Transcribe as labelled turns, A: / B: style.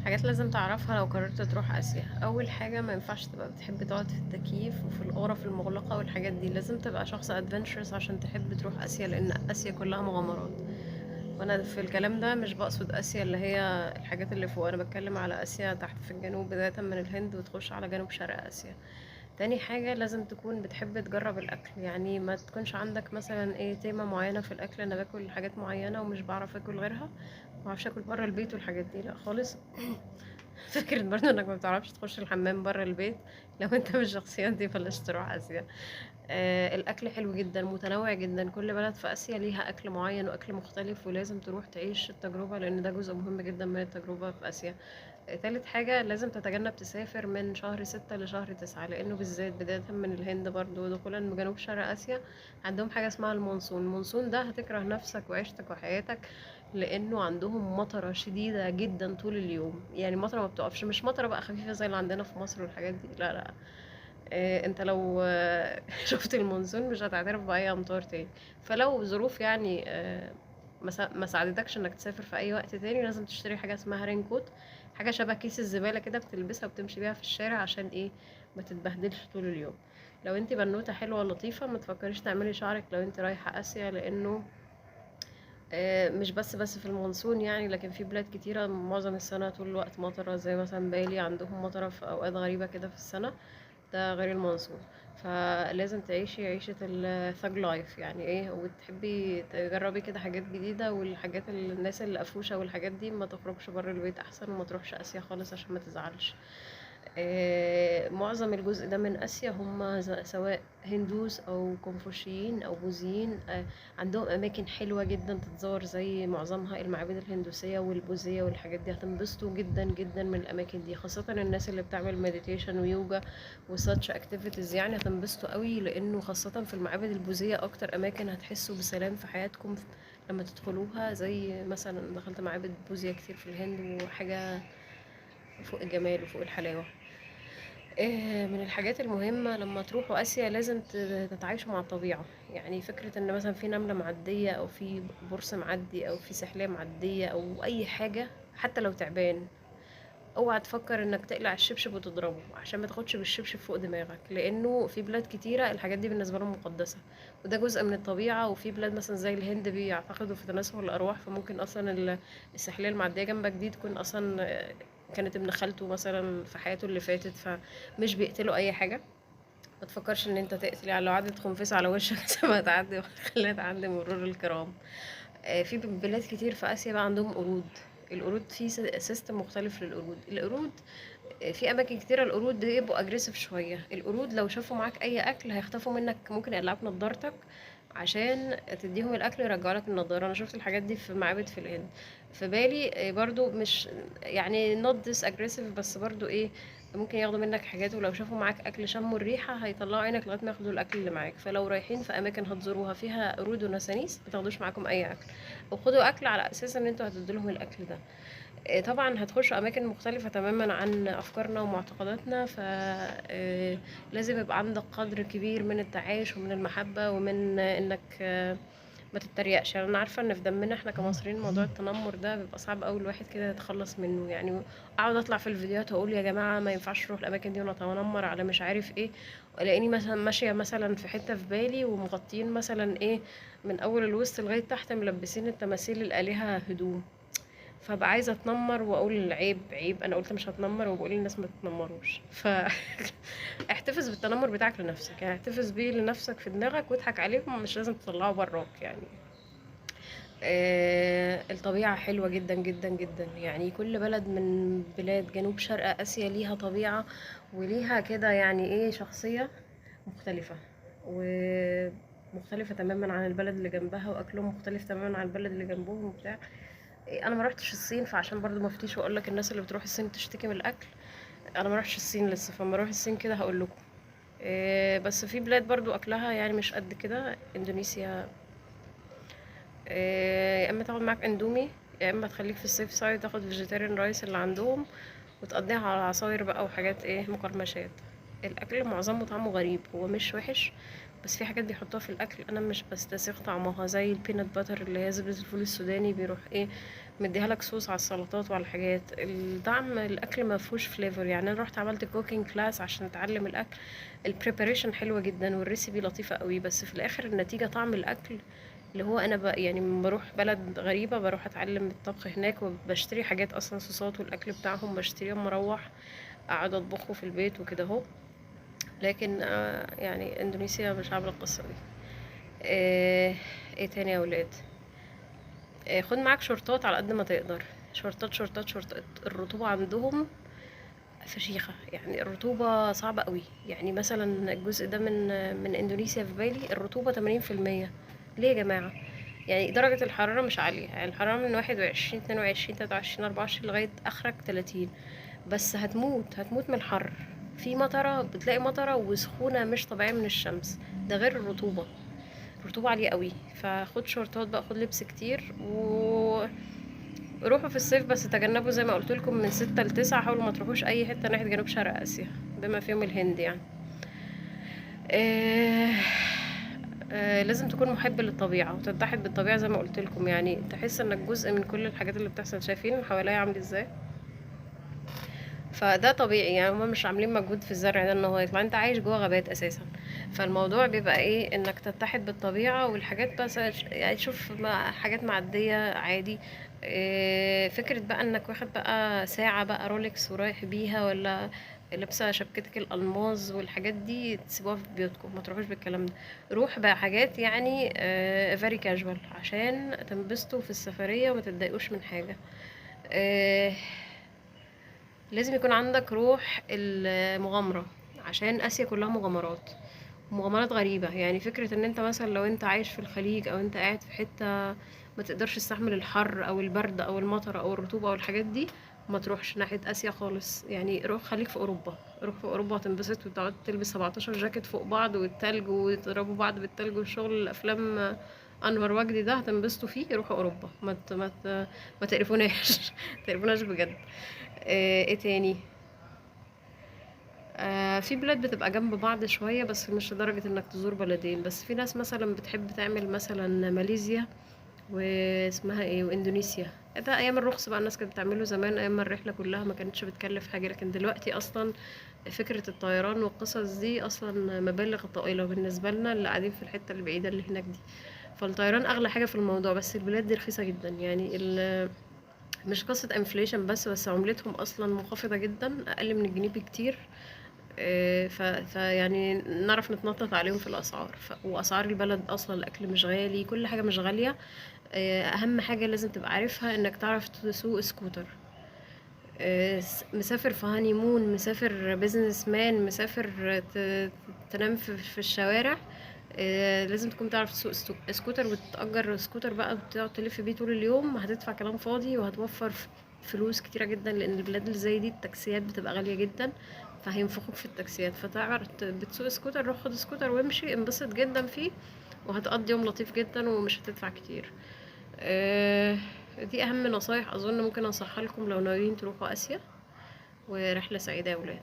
A: حاجات لازم تعرفها لو قررت تروح آسيا. أول حاجة ما ينفعش تبقى بتحب تقعد في التكييف وفي الغرف المغلقة والحاجات دي، لازم تبقى شخص adventurous عشان تحب تروح آسيا، لأن آسيا كلها مغامرات. وأنا في الكلام ده مش بقصد آسيا اللي هي الحاجات اللي فوق، أنا بتكلم على آسيا تحت في الجنوب، بداية من الهند وتخش على جنوب شرق آسيا. تاني حاجة لازم تكون بتحب تجرب الأكل، يعني ما تكونش عندك مثلا ايه تيمة معينة في الأكل، أنا باكل حاجات معينة ومش بعرف أكل غيرها، معرفش أكل برا البيت والحاجات دي، لأ خالص. فكرة برضه انك ما بتعرفش تخش الحمام برا البيت، لو انت من الشخصيات دي بلاش تروح اسيا. الاكل حلو جدا، متنوع جدا، كل بلد في اسيا ليها اكل معين واكل مختلف، ولازم تروح تعيش التجربة لان ده جزء مهم جدا من التجربة في اسيا. تالت حاجة لازم تتجنب تسافر من شهر 6 لشهر 9، لأنه بالذات بداية من الهند برضو دخولا من جنوب شرق آسيا عندهم حاجة اسمها المونسون. المونسون ده هتكره نفسك وعيشتك وحياتك، لأنه عندهم مطرة شديدة جدا طول اليوم، يعني مطرة ما بتقفش، مش مطرة بقى خفيفة زي اللي عندنا في مصر والحاجات دي، لا لا. انت لو شفت المونسون مش هتعترف بأي أمطار تاني. فلو ظروف يعني ما ساعدتكش انك تسافر في اي وقت تاني، لازم تشتري حاجه اسمها رين كوت، حاجه شبه كيس الزباله كده، بتلبسها وبتمشي بيها في الشارع عشان ايه؟ ما تتبهدلش طول اليوم. لو انت بنوته حلوه لطيفه ما تفكريش تعملي شعرك لو انت رايحه اسيا، لانه مش بس في المونسون يعني، لكن في بلاد كتيره معظم السنه طول الوقت مطره، زي مثلا بالي عندهم مطره في اوقات غريبه كده في السنه، ده غير المنصور. فلازم تعيشي عيشة الثاج لايف، يعني ايه، وتحبي تجربي كده حاجات جديدة، والحاجات الناس اللي قفوشة والحاجات دي ما تخرجش بره البيت احسن، وما تروحش اسيا خالص عشان ما تزعلش. معظم الجزء ده من آسيا هم سواء هندوس أو كونفوشيين أو بوذيين، عندهم أماكن حلوة جدا تتزور، زي معظمها المعابد الهندوسية والبوذية والحاجات دي، هتنبسطوا جدا جدا من الأماكن دي، خاصة الناس اللي بتعمل مديتيشن ويوجا وساتش اكتيفيتيز، يعني هتنبسطوا قوي، لأنه خاصة في المعابد البوذية أكتر أماكن هتحسوا بسلام في حياتكم لما تدخلوها، زي مثلا دخلت معابد بوذية كتير في الهند، وحاجة فوق الجمال وفوق الحلاوة. من الحاجات المهمة لما تروحوا آسيا لازم تتعايشوا مع الطبيعة، يعني فكرة ان مثلا في نملة معدية او في برص معدي او في سحلية معدية او اي حاجة، حتى لو تعبان، اوعى تفكر انك تقلع الشبشب وتضربه عشان ما تاخدش بالشبشب فوق دماغك، لانه في بلاد كتيرة الحاجات دي بالنسبة لهم مقدسة، وده جزء من الطبيعة. وفي بلاد مثلا زي الهند بيعتقدوا في تناسخ الارواح، فممكن اصلا السحلية المعدية جنبك دي تكون اصلا كانت ابن خالته مثلا في حياته اللي فاتت، فمش بيقتلوا اي حاجة. ما تفكرش ان انت تقتل، يعني لو عدت خنفسة على وشك سيبها تعدي وخليها تعدي مرور الكرام. في بلاد كتير في آسيا بقى عندهم قرود. القرود في سيستم مختلف للقرود. القرود في اماكن كتيره القرود بيبقوا اجريسيف شويه، القرود لو شافوا معاك اي اكل هيخطفوا منك، ممكن يقلعوك نضارتك عشان تديهم الاكل يرجعوا لك النضاره. انا شفت الحاجات دي في معابد في الهند. في بالي برضو مش يعني not this aggressive، بس برضو ايه، ممكن ياخدوا منك حاجات، ولو شافوا معاك اكل شموا الريحه هيطلعوا عينك لغايه ما ياخدوا الاكل اللي معاك. فلو رايحين في اماكن هتزوروها فيها قرود ونسانيس ما تاخدوش معاكم اي اكل، او خدوا اكل على اساس ان انتوا هتدوا الاكل ده. طبعا هتخشوا اماكن مختلفة تماما عن افكارنا ومعتقداتنا، ف لازم يبقى عندك قدر كبير من التعايش ومن المحبة ومن انك ما تتريقش. يعني انا عارفة ان في دمنا احنا كمصريين موضوع التنمر ده بيبقى صعب قوي الواحد كده يتخلص منه، يعني اقعد اطلع في الفيديوهات واقول يا جماعة ما ينفعش نروح الاماكن دي ونتنمر على مش عارف ايه، الاقيني مثلا ماشية مثلا في حتة في بالي ومغطين مثلا ايه من اول الوسط لغاية تحت، ملبسين التماثيل الالهة هدوم، فابقى عايزه اتنمر واقول عيب عيب، انا قلت مش هتنمر وبقول للناس ما تتنمروش. احتفظ بالتنمر بتاعك لنفسك، يعني احتفظ بيه لنفسك في دماغك واضحك عليهم، مش لازم تطلعه براك يعني. الطبيعة حلوة جدا جدا جدا، يعني كل بلد من بلاد جنوب شرق آسيا ليها طبيعة وليها كده يعني ايه شخصية مختلفة، ومختلفة تماما عن البلد اللي جنبها، واكلهم مختلف تماما عن البلد اللي جنبهم وبتاع. انا ما روحتش الصين، فعشان برضو ما افتيش واقول لك الناس اللي بتروح الصين تشتكي من الاكل، انا ما روحتش الصين لسه، فما اروح الصين كده هقول لكم. بس في بلاد برضو اكلها يعني مش قد كده، اندونيسيا. يا اما تاخد معاك اندومي، يا اما تخليك في السيف سايد تاخد فيجيتيريان رايس اللي عندهم، وتقضيها على عصاير بقى وحاجات ايه مقرمشات. الاكل معظمه طعمه غريب، هو مش وحش بس في حاجات بيحطوها في الاكل انا مش بستسيغ طعمها، زي البينات باتر اللي هي زبدة الفول السوداني، بيروح ايه مديها لك صوص على السلطات وعلى الحاجات. الطعم الاكل ما فيهوش فليفر. يعني انا رحت عملت كوكينج كلاس عشان اتعلم الاكل، البريباريشن حلوه جدا والريسيبي لطيفه قوي، بس في الاخر النتيجه طعم الاكل اللي هو انا يعني لما بروح بلد غريبه بروح اتعلم الطبخ هناك، وبشتري حاجات اصلا صوصات والاكل بتاعهم بشتريهم مروح اقعد اطبخه في البيت وكده اهو. لكن يعني اندونيسيا مش عامله القصه دي. ايه تاني يا ولاد؟ خد معاك شورتات على قد ما تقدر، شورتات شورتات شورتات. الرطوبه عندهم فشيخة، يعني الرطوبة صعبة قوي. يعني مثلا الجزء ده من اندونيسيا في بالي الرطوبة 80%. ليه يا جماعة؟ يعني درجة الحرارة مش عالية، يعني الحرارة من 21 22 23 24 لغاية اخرك 30، بس هتموت من الحر. في مطرة، بتلاقي مطرة وسخونة مش طبيعية من الشمس، ده غير الرطوبة. الرطوبة عالية قوي، فخد شورتات بقى، خد لبس كتير روحوا في الصيف، بس تجنبوا زي ما قلت لكم من 6 ل 9. حاولوا ما تروحوش اي حته ناحيه جنوب شرق اسيا بما فيهم الهند يعني. آه لازم تكون محب للطبيعه وتتحد بالطبيعه زي ما قلت لكم، يعني تحس انك جزء من كل الحاجات اللي بتحصل. شايفين حواليا عامل ازاي؟ فده طبيعي، يعني هما مش عاملين مجهود في الزرع ده ان هو يطلع، انت عايش جوه غابات اساسا. فالموضوع بيبقى ايه، انك تتحد بالطبيعة والحاجات، بس يعني تشوف حاجات معدية عادي. فكرة بقى انك واخد بقى ساعة بقى رولكس ورايح بيها، ولا لابسة شبكتك الألماظ والحاجات دي، تسيبوها في بيوتكم، ما تروحوش بالكلام ده. روح بقى حاجات يعني very casual عشان تنبسطوا في السفرية وما تتضايقوش من حاجة. آه، لازم يكون عندك روح المغامرة، عشان آسيا كلها مغامرات، مغامرات غريبة. يعني فكرة ان انت مثلا لو انت عايش في الخليج او انت قاعد في حتة ما تقدرش تستحمل الحر او البرد او المطر او الرطوبة او الحاجات دي، ما تروحش ناحية آسيا خالص. يعني روح خليك في أوروبا، روح في أوروبا هتنبسط، وتقعد تلبس 17 جاكيت فوق بعض والتلج وتضربوا بعض بالتلج، والشغل الأفلام أنور وجدي ده هتنبسطوا فيه. روحوا أوروبا، ما تقرفوناش تقرفوناش بجد. ايه تاني؟ في بلاد بتبقى جنب بعض شوية، بس مش لدرجة انك تزور بلدين. بس في ناس مثلا بتحب تعمل مثلا ماليزيا واسمها ايه واندونيسيا. ده ايام الرخص بقى الناس كانت بتعمله زمان، ايام ما الرحلة كلها ما كانتش بتكلف حاجة. لكن دلوقتي اصلا فكرة الطيران والقصص دي اصلا مبالغ طائلة بالنسبة لنا اللي قاعدين في الحتة البعيدة اللي هناك دي. فالطيران اغلى حاجة في الموضوع، بس البلاد دي رخيصة جدا. يعني مش قصة انفليشن بس عملتهم اصلا منخفضة جدا، اقل من الجنيه بكتير. يعني نعرف نتنطط عليهم في الاسعار. واسعار البلد اصلا الاكل مش غالي، كل حاجة مش غالية. اهم حاجة لازم تبقى عارفها انك تعرف تسوق سكوتر. مسافر في هانيمون، مسافر بيزنس مان، مسافر تنام في الشوارع. لازم تكون تعرف تسوق سكوتر، وتأجر سكوتر بقى وتقعد تلف بيه طول اليوم. هتدفع كلام فاضي وهتوفر فلوس كتيرة جدا، لأن البلاد اللي زي دي التاكسيات بتبقى غالية جدا، فهينفخوك في التاكسيات. فتعرف بتسوق سكوتر، روح خد سكوتر وامشي انبسط جدا فيه، وهتقضي يوم لطيف جدا ومش هتدفع كتير. دي أهم نصايح أظن ممكن أنصحها لكم لو ناويين تروحوا آسيا. ورحلة سعيدة يا ولاد.